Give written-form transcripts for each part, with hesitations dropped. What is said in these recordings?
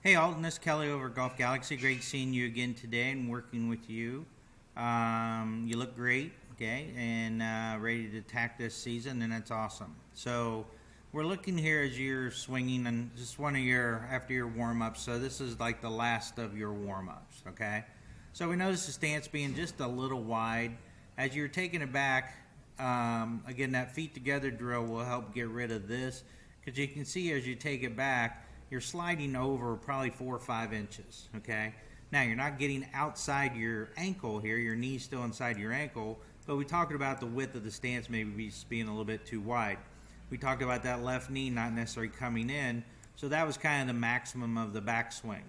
Hey Alton, this is Kelly over at Golf Galaxy. Great seeing you again today and working with you. You look great, okay, and ready to attack this season, and that's awesome. So we're looking here as you're swinging, and just one of your after your warm ups. So this is like the last of your warm ups, okay. So we notice the stance being just a little wide as you're taking it back. Again, that feet together drill will help get rid of this because you can see as you take it back you're sliding over probably 4 or 5 inches, okay? Now, you're not getting outside your ankle here. Your knee's still inside your ankle, but we talked about the width of the stance maybe being a little bit too wide. We talked about that left knee not necessarily coming in, so that was kind of the maximum of the backswing,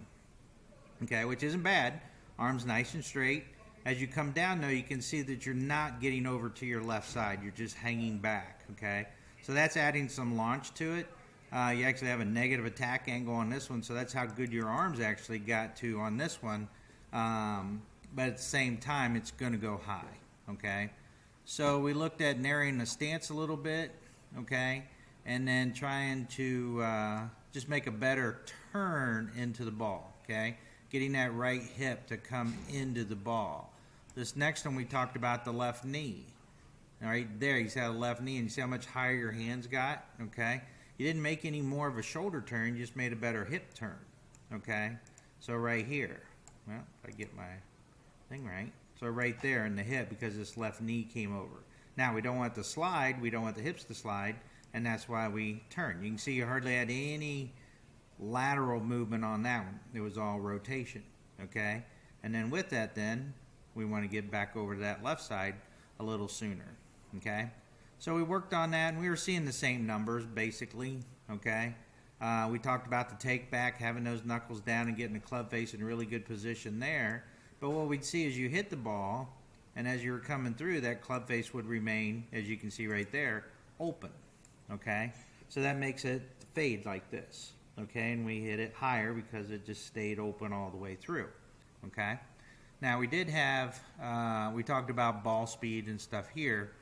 okay, which isn't bad. Arms nice and straight. As you come down, though, you can see that you're not getting over to your left side. You're just hanging back, okay? So that's adding some launch to it. You actually have a negative attack angle on this one, so that's how good your arms actually got to on this one. But at the same time, it's going to go high, okay? So we looked at narrowing the stance a little bit, okay? And then trying to just make a better turn into the ball, okay? Getting that right hip to come into the ball. This next one we talked about the left knee. All right, there you see the left knee, and you see how much higher your hands got, okay? You didn't make any more of a shoulder turn, you just made a better hip turn, okay? So right here, well, if I get my thing right, so right there in the hip because this left knee came over. Now we don't want the slide, we don't want the hips to slide, and that's why we turn. You can see you hardly had any lateral movement on that one. It was all rotation, okay? And then with that then, we want to get back over to that left side a little sooner, okay? So we worked on that, and we were seeing the same numbers, basically, okay? We talked about the take back, having those knuckles down and getting the club face in a really good position there. But what we'd see is you hit the ball, and as you were coming through, that club face would remain, as you can see right there, open, okay? So that makes it fade like this, okay? And we hit it higher because it just stayed open all the way through, okay? Now, we did have, we talked about ball speed and stuff here,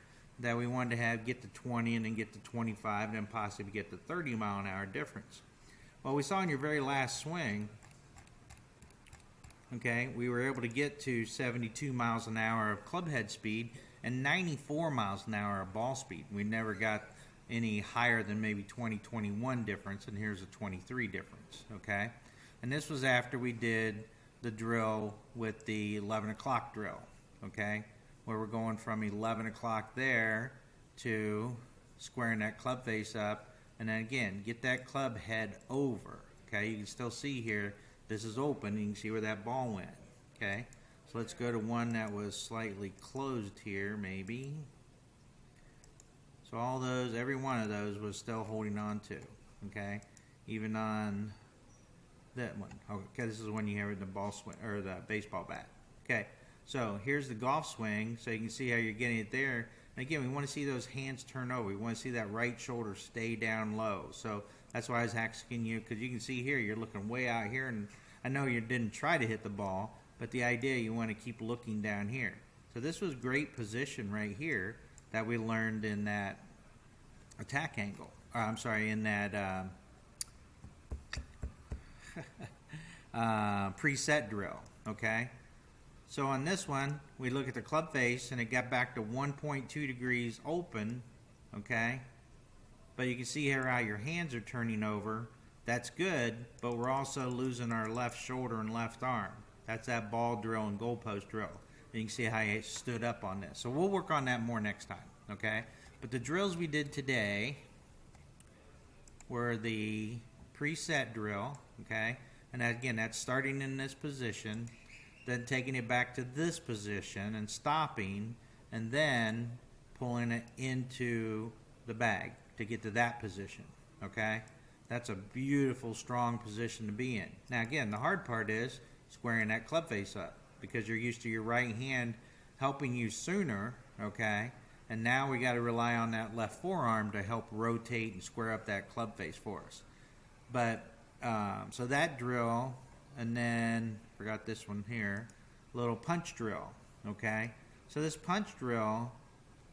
that we wanted to have get to 20 and then get to 25 and then possibly get to 30 mile an hour difference. Well, we saw in your very last swing, okay, we were able to get to 72 miles an hour of club head speed and 94 miles an hour of ball speed. We never got any higher than maybe 20-21 difference, and here's a 23 difference, okay? And this was after we did the drill with the 11 o'clock drill, okay? Where we're going from 11 o'clock there to squaring that club face up, and then again get that club head over, okay? You can still see here this is open. You can see where that ball went, okay? So let's go to one that was slightly closed here, maybe. So all those, every one of those was still holding on to, okay? Even on that one, okay, this is when you have the ball swing or the baseball bat, okay? So here's the golf swing, so you can see how you're getting it there. And again, we want to see those hands turn over. We want to see that right shoulder stay down low. So that's why I was asking you, because you can see here, you're looking way out here, and I know you didn't try to hit the ball, but the idea, you want to keep looking down here. So this was great position right here that we learned in that attack angle. I'm sorry, in that preset drill, okay? So on this one, we look at the club face, and it got back to 1.2 degrees open, okay? But you can see here how your hands are turning over. That's good, but we're also losing our left shoulder and left arm. That's that ball drill and goalpost drill. And you can see how it stood up on this. So we'll work on that more next time, okay? But the drills we did today were the preset drill, okay? And again, that's starting in this position, then taking it back to this position and stopping, and then pulling it into the bag to get to that position, okay? That's a beautiful, strong position to be in. Now again, the hard part is squaring that club face up because you're used to your right hand helping you sooner, okay? And now we got to rely on that left forearm to help rotate and square up that club face for us. But, so that drill, and then forgot this one here, little punch drill, okay? So this punch drill,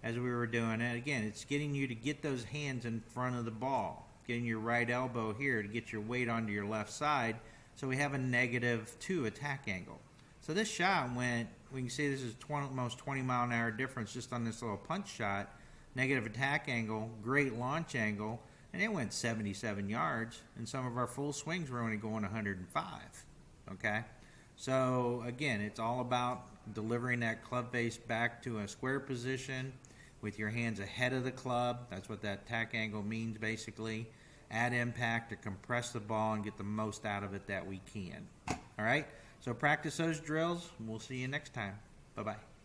as we were doing it, again, it's getting you to get those hands in front of the ball, getting your right elbow here to get your weight onto your left side, So we have a -2 attack angle. So this shot went, we can see this is almost 20 mile an hour difference just on this little punch shot. Negative attack angle, great launch angle, and it went 77 yards. And some of our full swings were only going 105. Okay? So again, it's all about delivering that club face back to a square position with your hands ahead of the club. That's what that attack angle means basically. Add impact to compress the ball and get the most out of it that we can. All right? So practice those drills. We'll see you next time. Bye-bye.